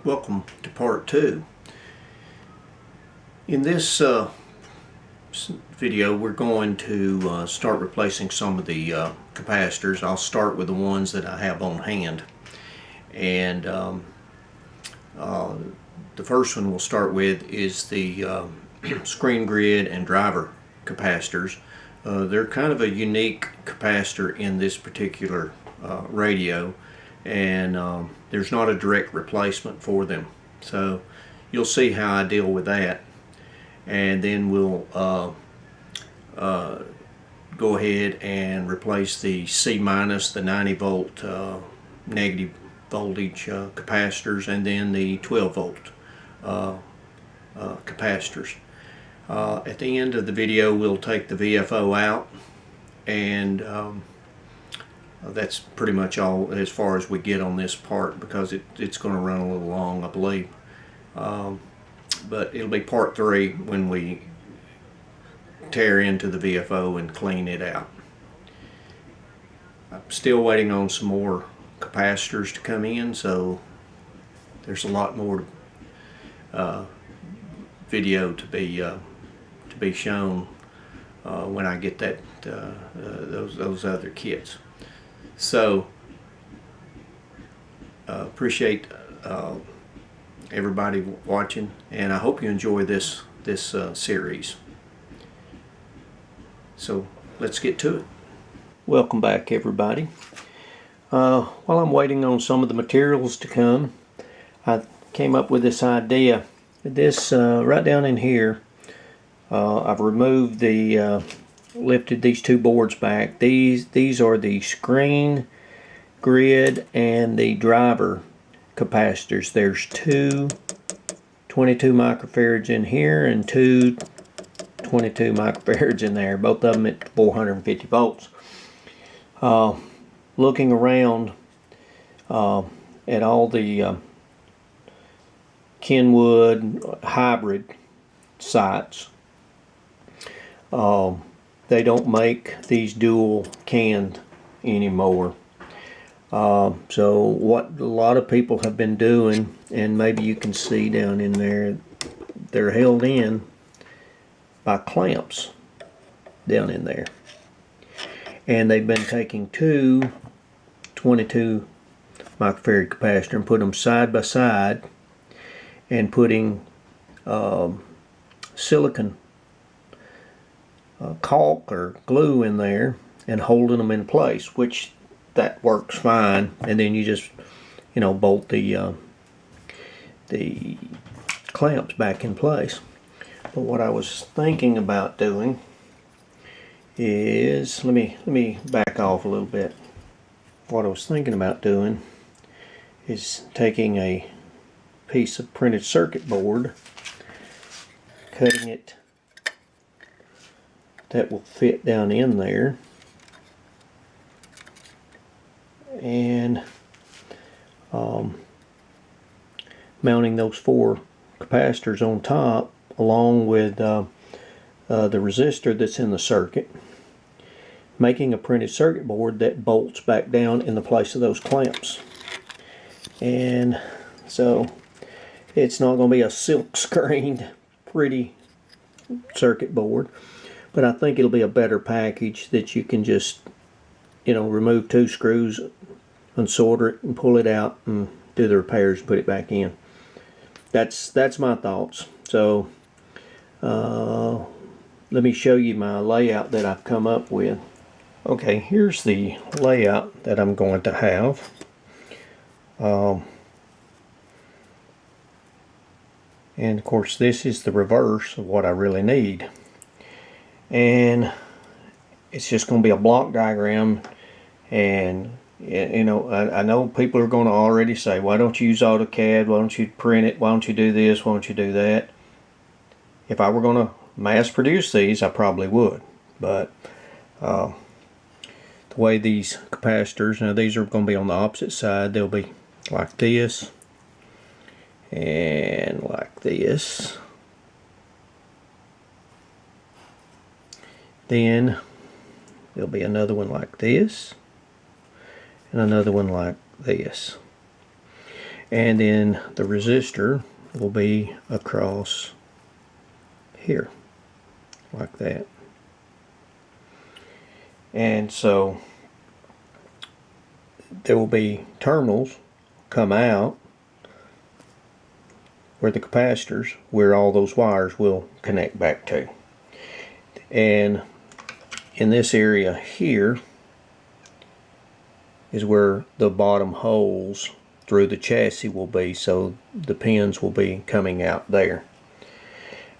Welcome to part 2. In this video we're going to start replacing some of the capacitors. I'll start with the ones that I have on hand, and the first one we'll start with is the screen grid and driver capacitors. They're kind of a unique capacitor in this particular radio, and there's not a direct replacement for them, so you'll see how I deal with that, and then we'll go ahead and replace the C minus, the 90 volt negative voltage capacitors, and then the 12 volt capacitors. At the end of the video we'll take the Vfo out, and that's pretty much all as far as we get on this part, because it's going to run a little long, I believe. But it'll be part 3 when we tear into the Vfo and clean it out. I'm still waiting on some more capacitors to come in, so there's a lot more video to be shown when I get that those other kits. So appreciate everybody watching, and I hope you enjoy this series. So let's get to it. Welcome back, everybody. While I'm waiting on some of the materials to come, I came up with this idea. This right down in here, I've removed lifted these two boards back. These are the screen grid and the driver capacitors. There's two 22 microfarads in here and two 22 microfarads in there, both of them at 450 volts. Looking around at all the Kenwood hybrid sites, they don't make these dual canned anymore. So what a lot of people have been doing, and maybe you can see down in there, they're held in by clamps down in there, and they've been taking two 22 microfarad capacitor and put them side by side and putting silicon caulk or glue in there and holding them in place, which that works fine, and then you just bolt the clamps back in place. But what I was thinking about doing is, let me back off a little bit. What I was thinking about doing is taking a piece of printed circuit board, cutting it that will fit down in there, and mounting those 4 capacitors on top, along with the resistor that's in the circuit, making a printed circuit board that bolts back down in the place of those clamps. And so it's not going to be a silk screened pretty circuit board, but I think it'll be a better package that you can just remove 2 screws, unsolder it, and pull it out and do the repairs and put it back in. That's my thoughts. So let me show you my layout that I've come up with. Okay, here's the layout that I'm going to have. And of course this is the reverse of what I really need, and it's just going to be a block diagram. And I know people are going to already say, why don't you use AutoCAD, why don't you print it, why don't you do this, why don't you do that. If I were going to mass produce these, I probably would, but the way these capacitors, now these are going to be on the opposite side, they'll be like this and like this. Then there'll be another one like this and another one like this. and then the resistor will be across here like that. And so there will be terminals come out where the capacitors, where all those wires will connect back to. And in this area here is where the bottom holes through the chassis will be, so the pins will be coming out there.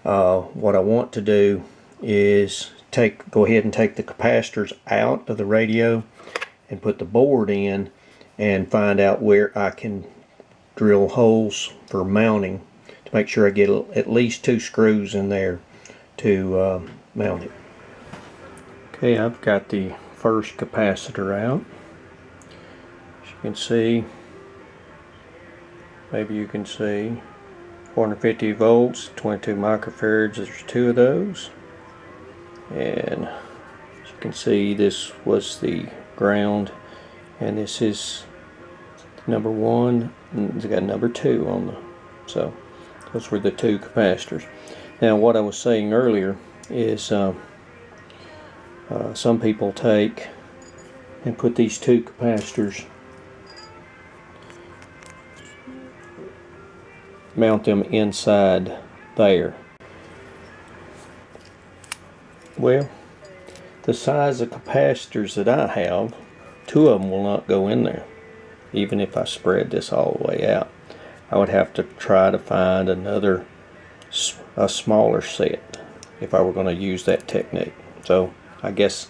What I want to do is go ahead and take the capacitors out of the radio and put the board in and find out where I can drill holes for mounting to make sure I get at least 2 screws in there to mount it. Okay, I've got the first capacitor out. As you can see, maybe you can see 450 volts, 22 microfarads. There's 2 of those. And as you can see, this was the ground, and this is number 1, and it's got number 2 on the, so those were the 2 capacitors. Now what I was saying earlier is some people take and put these 2 capacitors, mount them inside there. Well, the size of capacitors that I have, 2 of them will not go in there. Even if I spread this all the way out, I would have to try to find a smaller set if I were going to use that technique. So I guess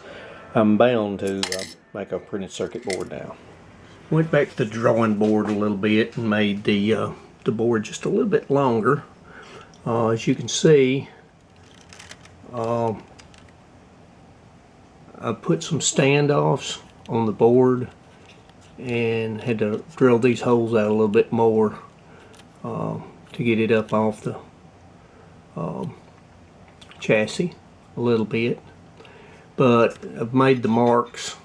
I'm bound to make a printed circuit board now. Went back to the drawing board a little bit and made the board just a little bit longer. As you can see, I put some standoffs on the board and had to drill these holes out a little bit more to get it up off the chassis a little bit. But I've made the marks.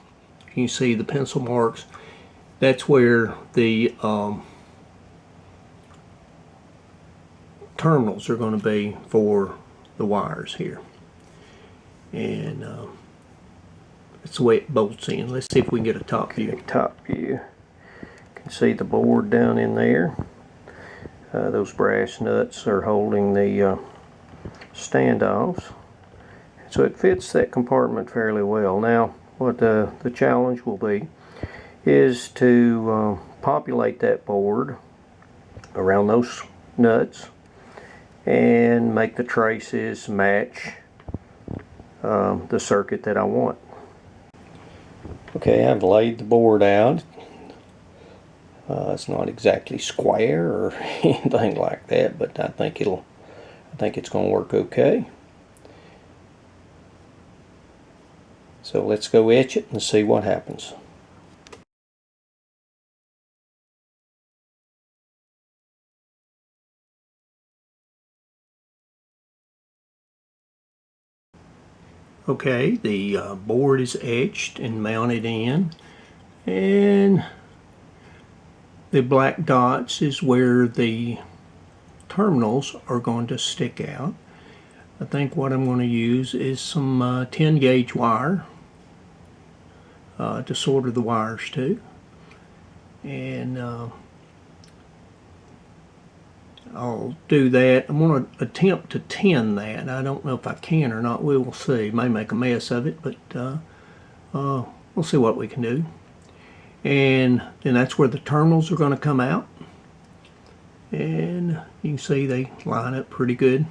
You can see the pencil marks. That's where the terminals are going to be for the wires here. And that's the way it bolts in. Let's see if we can get a top view. Top view. You can see the board down in there. Those brass nuts are holding the standoffs. So it fits that compartment fairly well. Now, what the challenge will be is to populate that board around those nuts and make the traces match the circuit that I want. Okay, I've laid the board out. It's not exactly square or anything like that, but I think it's going to work okay. So let's go etch it and see what happens. Okay, the board is etched and mounted in, and the black dots is where the terminals are going to stick out. I think what I'm going to use is some 10 gauge wire to solder the wires to, and I'll do that. I'm going to attempt to tin that. I don't know if I can or not. We will see. May make a mess of it, but we'll see what we can do. And then that's where the terminals are going to come out. And you can see they line up pretty good.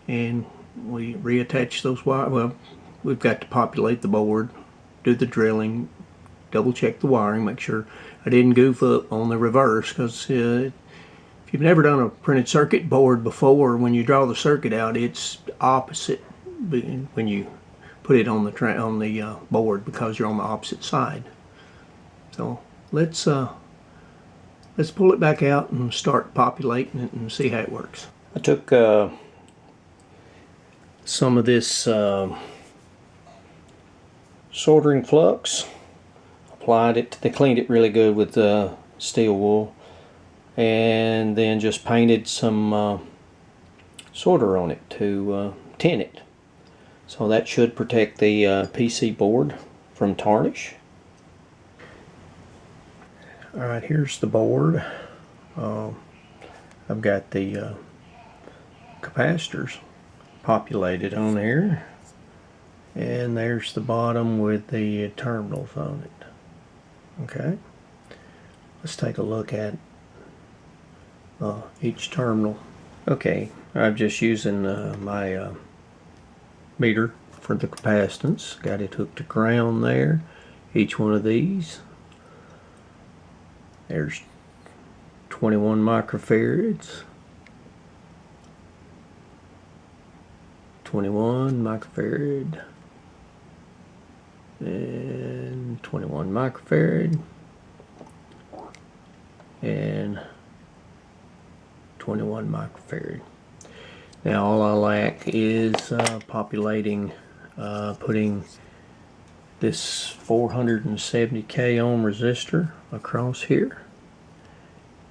And we reattach those wires. Well, we've got to populate the board, do the drilling, double check the wiring, make sure I didn't goof up on the reverse, because if you've never done a printed circuit board before, when you draw the circuit out, it's opposite when you put it on the board, because you're on the opposite side. So let's pull it back out and start populating it and see how it works. I took some of this soldering flux, applied it. They cleaned it really good with steel wool. and then just painted some solder on it to tint it. So that should protect the PC board from tarnish. Alright, here's the board. I've got the capacitors populated on there, and there's the bottom with the terminals on it. Okay, let's take a look at each terminal. Okay, I'm just using my meter for the capacitance. Got it hooked to ground there. Each one of these, there's 21 microfarads, 21 microfarad, and 21 microfarad, and 21 microfarad. Now all I lack is populating, putting this 470k ohm resistor across here,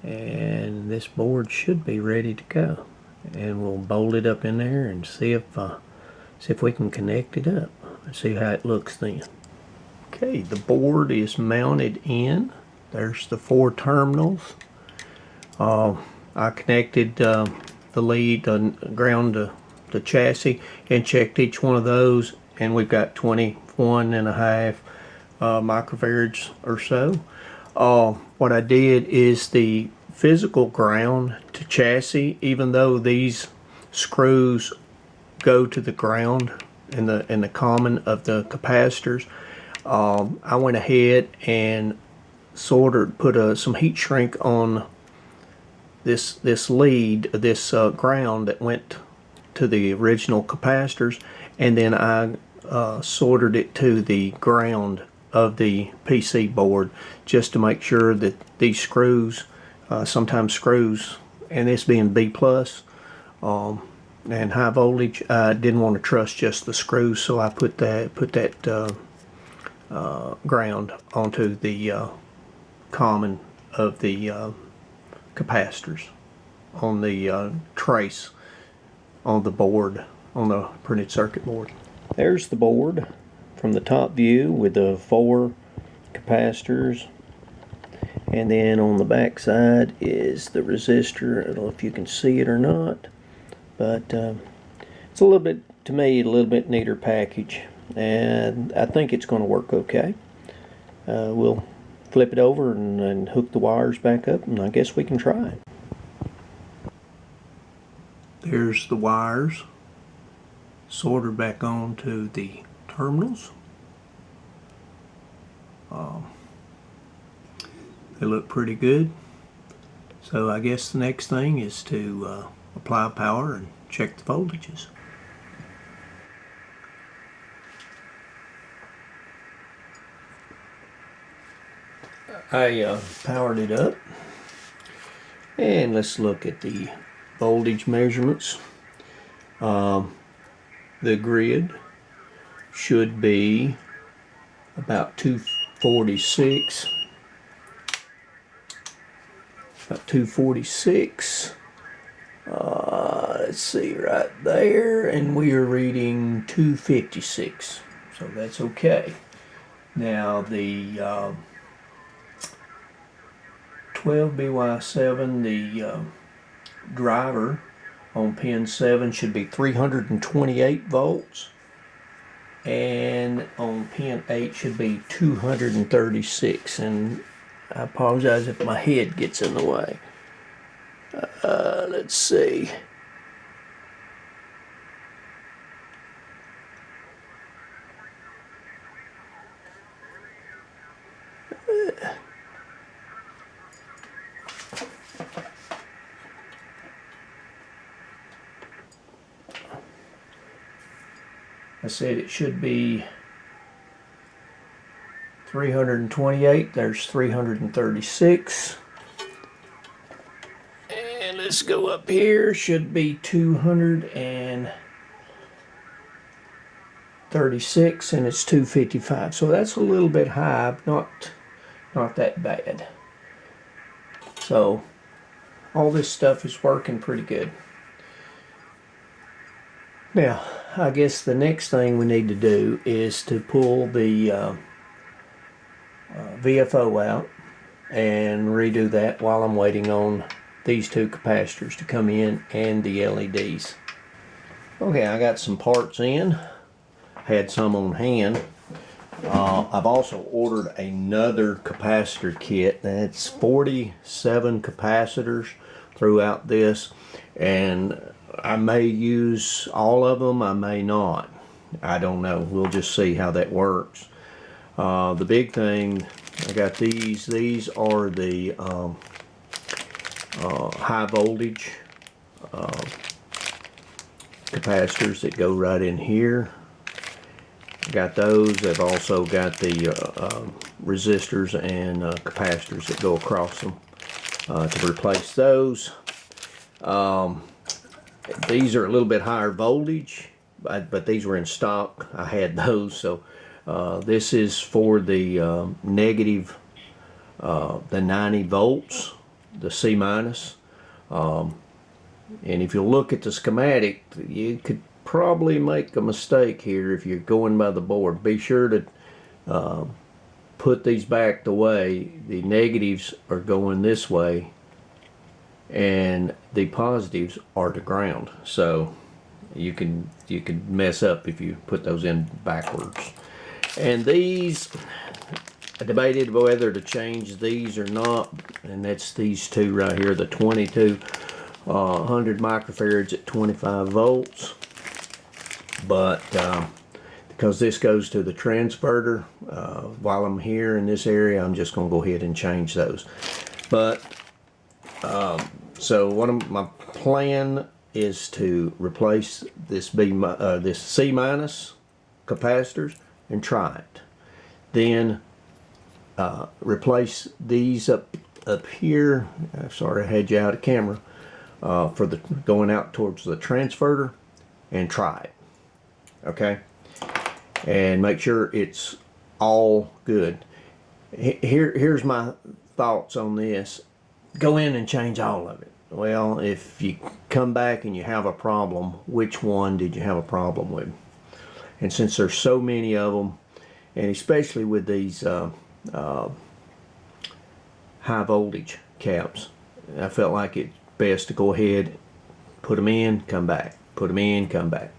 and this board should be ready to go. And we'll bolt it up in there and see if we can connect it up and see how it looks then. Okay, the board is mounted in. There's the 4 terminals. I connected the lead ground to the chassis and checked each one of those, and we've got 21.5 microfarads or so. What I did is the physical ground to chassis, even though these screws go to the ground in the common of the capacitors, I went ahead and put some heat shrink on this lead, this ground that went to the original capacitors, and then I soldered it to the ground of the PC board, just to make sure that these screws, sometimes screws, and this being B plus and high voltage, I didn't want to trust just the screws, so I put that ground onto the common of the capacitors on the trace on the board, on the printed circuit board. There's the board from the top view with the 4 capacitors, and then on the back side is the resistor. I don't know if you can see it or not, but it's a little bit, to me, a little bit neater package, and I think it's going to work okay. We'll flip it over and hook the wires back up, and I guess we can try it. There's the wires soldered back onto the terminals. They look pretty good. So I guess the next thing is to apply power and check the voltages. I powered it up, and let's look at the voltage measurements. The grid should be about 246. About 246. Let's see, right there, and we are reading 256. So that's okay. Now the 12BY7, the driver on pin 7 should be 328 volts, and on pin 8 should be 236. And I apologize if my head gets in the way. Let's see. I said it should be 328. There's 336. And let's go up here. Should be 236, and it's 255. So that's a little bit high, not that bad. So all this stuff is working pretty good. Now, I guess the next thing we need to do is to pull the Vfo out and redo that while I'm waiting on these two capacitors to come in and the LEDs. Okay, I got some parts in. Had some on hand. I've also ordered another capacitor kit. That's 47 capacitors throughout this, and I may use all of them, I may not. I don't know. We'll just see how that works. The big thing, I got these. These are the high voltage capacitors that go right in here. Got those. I've also got the resistors and capacitors that go across them to replace those. These are a little bit higher voltage, but these were in stock. I had those, so this is for the negative, the 90 volts, the C minus. And if you look at the schematic, you could probably make a mistake here if you're going by the board. Be sure to put these back the way. The negatives are going this way and the positives are to ground, so you can mess up if you put those in backwards. And these, I debated whether to change these or not, and that's these two right here, the 2200 microfarads at 25 volts. But because this goes to the transverter, while I'm here in this area, I'm just going to go ahead and change those. But so my plan is to replace this this C minus capacitors and try it. Then replace these up here. Sorry, I had you out of camera for the going out towards the transverter, and try it. Okay, and make sure it's all good. Here's my thoughts on this. Go in and change all of it. Well, if you come back and you have a problem, which one did you have a problem with? And since there's so many of them, and especially with these high voltage caps, I felt like it's best to go ahead, put them in, come back, put them in, come back.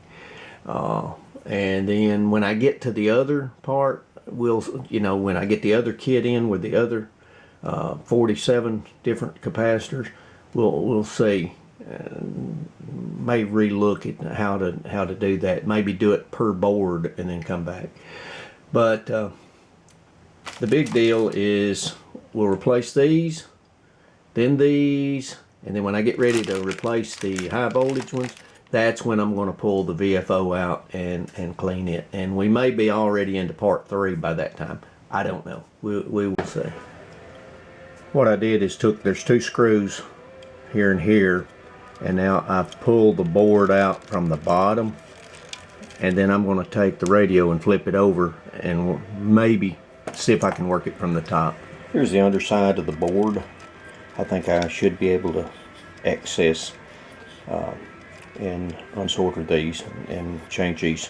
And then when I get to the other part, when I get the other kit in with the other 47 different capacitors, we'll see. May relook at how to do that. Maybe do it per board and then come back. But the big deal is we'll replace these, then these, and then when I get ready to replace the high voltage ones, that's when I'm going to pull the VFO out and clean it. And we may be already into part 3 by that time. I don't know. We will see. What I did is there's 2 screws here and here, and now I've pulled the board out from the bottom, and then I'm going to take the radio and flip it over and maybe see if I can work it from the top. Here's the underside of the board. I think I should be able to access and unsolder these and change these.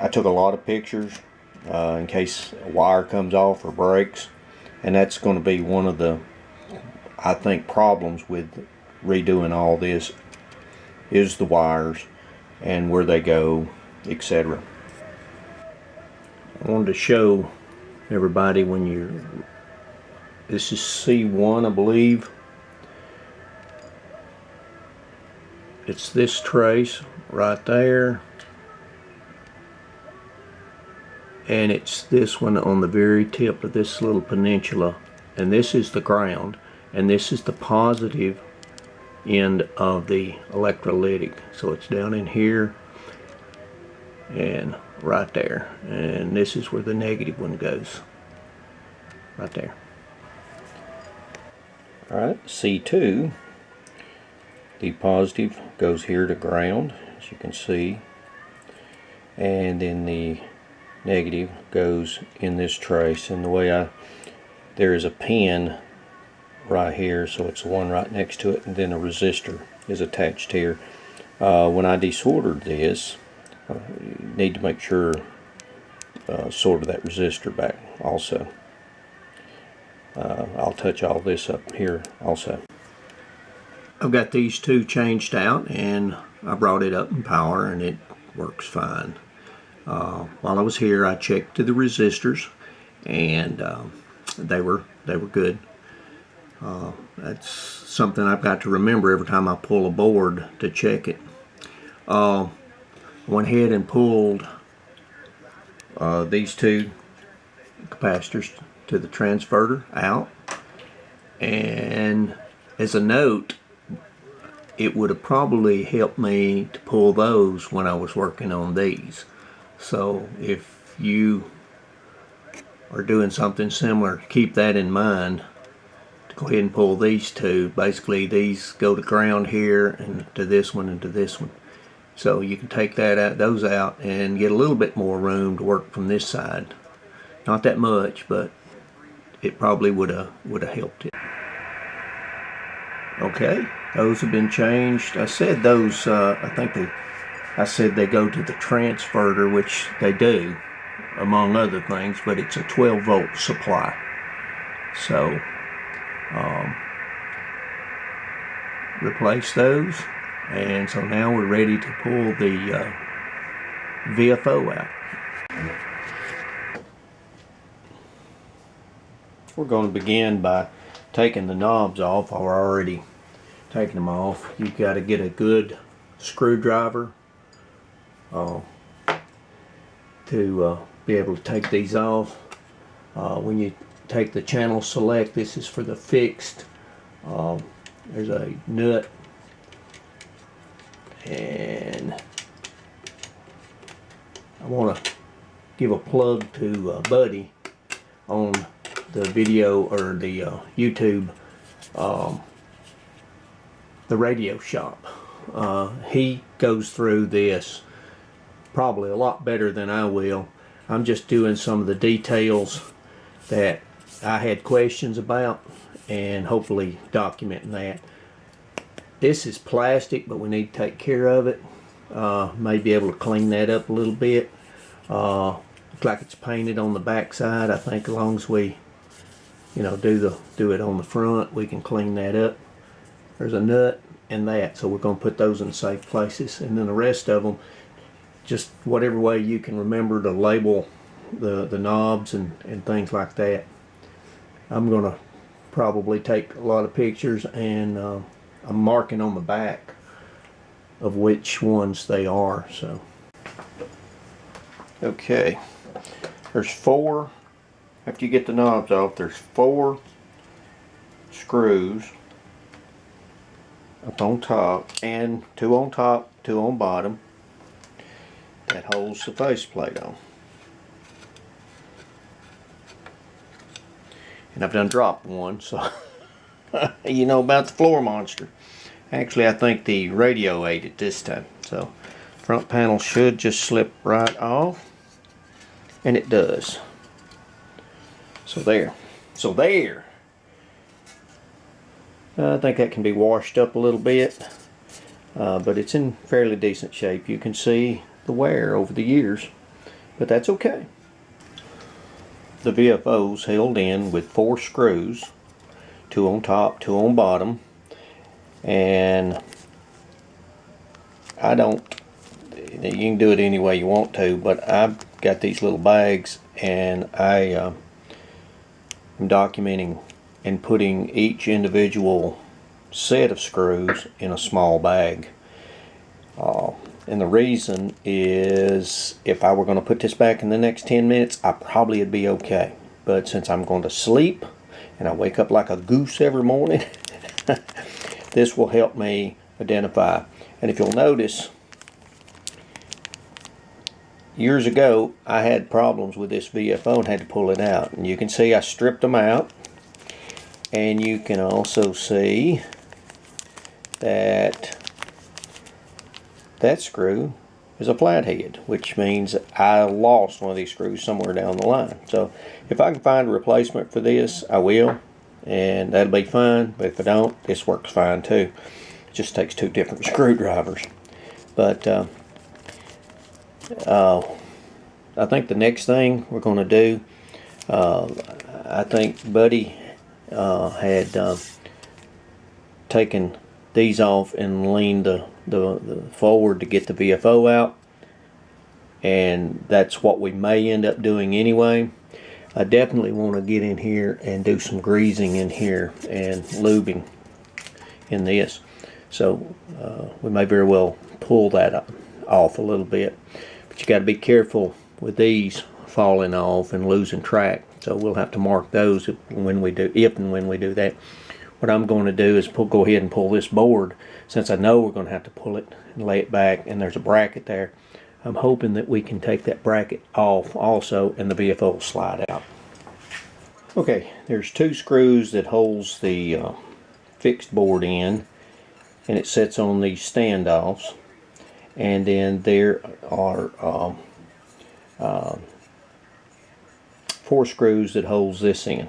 I took a lot of pictures in case a wire comes off or breaks, and that's going to be one of the, I think, problems with redoing all this is the wires and where they go, etc. I wanted to show everybody this is C1, I believe. It's this trace right there, and it's this one on the very tip of this little peninsula, and this is the ground, and this is the positive end of the electrolytic. So it's down in here and right there, and this is where the negative one goes, right there. Alright, C2, the positive goes here to ground, as you can see, and then the negative goes in this trace. And the way there is a pin right here, so it's the one right next to it, and then a resistor is attached here. When I desoldered this, you need to make sure solder that resistor back also. I'll touch all this up here also. I've got these two changed out, and I brought it up in power, and it works fine. While I was here, I checked to the resistors, and they were good. That's something I've got to remember every time I pull a board to check it. Went ahead and pulled these two capacitors to the transverter out, and as a note, it would have probably helped me to pull those when I was working on these. So if you are doing something similar, keep that in mind to go ahead and pull these two. Basically these go to ground here, and to this one, and to this one. So you can take that out, those out, and get a little bit more room to work from this side. Not that much, but it probably would have helped it. Okay, those have been changed. I said those, I said they go to the transverter, which they do, among other things, but it's a 12-volt supply. So, replace those, and so now we're ready to pull the Vfo out. We're going to begin by taking the knobs off. I've already taken them off. You've got to get a good screwdriver to be able to take these off. When you take the channel select, this is for the fixed. There's a nut, and I want to give a plug to Buddy on the video, or the YouTube, the radio shop. He goes through this probably a lot better than I will. I'm just doing some of the details that I had questions about, and hopefully documenting that. This is plastic, but we need to take care of it. May be able to clean that up a little bit. Looks like it's painted on the back side. I think as long as we do it on the front, we can clean that up. There's a nut and that, so we're going to put those in safe places, and then the rest of them, just whatever way you can remember to label the knobs and things like that. I'm going to probably take a lot of pictures, and I'm marking on the back of which ones they are. So okay, there's 4. After you get the knobs off, there's 4 screws up on top, and 2 on top, 2 on bottom, that holds the faceplate on. And I've done dropped one, so you know about the floor monster. Actually, I think the radio ate it this time. So front panel should just slip right off, and it does. So there. I think that can be washed up a little bit, but it's in fairly decent shape. You can see the wear over the years, but that's okay. The VFO's held in with 4 screws, 2 on top, 2 on bottom, and you can do it any way you want to, but I've got these little bags, and I'm documenting and putting each individual set of screws in a small bag. And the reason is, if I were going to put this back in the next 10 minutes, I probably would be okay. But since I'm going to sleep, and I wake up like a goose every morning, this will help me identify. And if you'll notice, years ago I had problems with this VFO and had to pull it out. And you can see I stripped them out. And you can also see that that screw is a flathead, which means I lost one of these screws somewhere down the line. So if I can find a replacement for this, I will. and that'll be fine. But if I don't, this works fine too. It just takes 2 different screwdrivers. But I think the next thing we're going to do, I think Buddy had taken these off and leaned the forward to get the VFO out, and that's what we may end up doing anyway. I definitely want to get in here and do some greasing in here and lubing in this, so we may very well pull that off a little bit. But you got to be careful with these falling off and losing track, so we'll have to mark those if and when we do that. What I'm going to do is go ahead and pull this board, since I know we're going to have to pull it and lay it back, and there's a bracket there. I'm hoping that we can take that bracket off also, and the VFO will slide out. Okay, there's 2 screws that holds the fixed board in, and it sits on these standoffs. And then there are 4 screws that holds this in.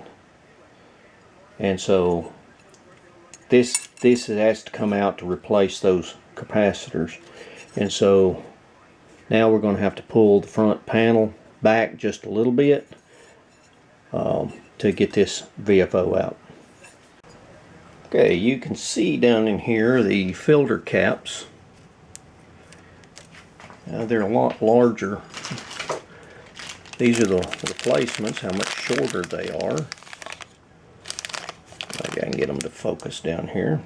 And so this has to come out to replace those capacitors. And so now we're going to have to pull the front panel back just a little bit to get this VFO out. Okay, you can see down in here the filter caps. They're a lot larger. These are the replacements, how much shorter they are. Maybe I can get them to focus down here.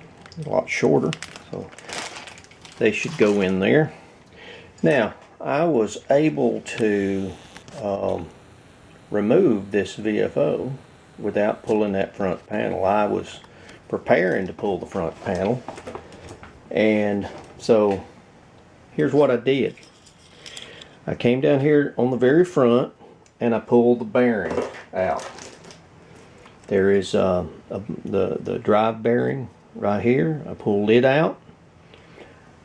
A lot shorter, so they should go in there. Now, I was able to remove this VFO without pulling that front panel. I was preparing to pull the front panel, and so here's what I did. I came down here on the very front and I pulled the bearing out. There is the drive bearing right here. I pulled it out.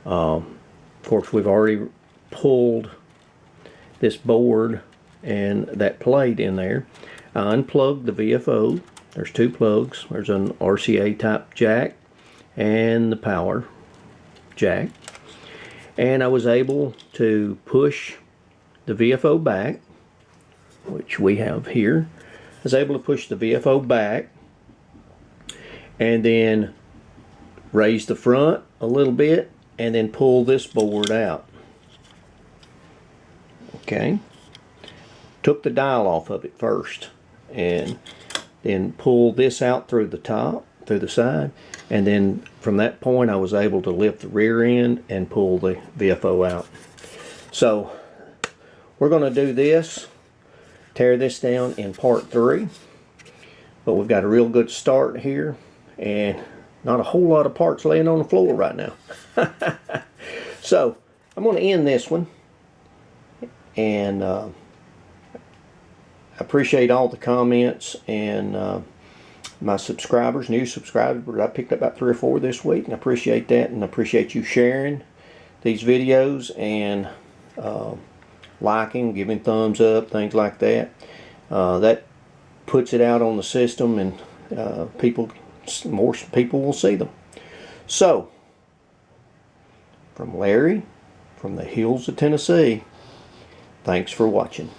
Of course, we've already pulled this board and that plate in there. I unplugged the VFO. There's 2 plugs. There's an RCA type jack and the power jack. And I was able to push the VFO back, which we have here. I was able to push the VFO back and then raise the front a little bit and then pull this board out. Okay. Took the dial off of it first and then pull this out through the top, through the side, and then from that point I was able to lift the rear end and pull the VFO out. So we're going to do this, tear this down in part 3, but we've got a real good start here and not a whole lot of parts laying on the floor right now. So I'm going to end this one, and I appreciate all the comments and my subscribers, new subscribers. I picked up about 3 or 4 this week, and I appreciate that, and I appreciate you sharing these videos and liking, giving thumbs up, things like that. That puts it out on the system, and more people will see them. So, from Larry, from the hills of Tennessee, thanks for watching.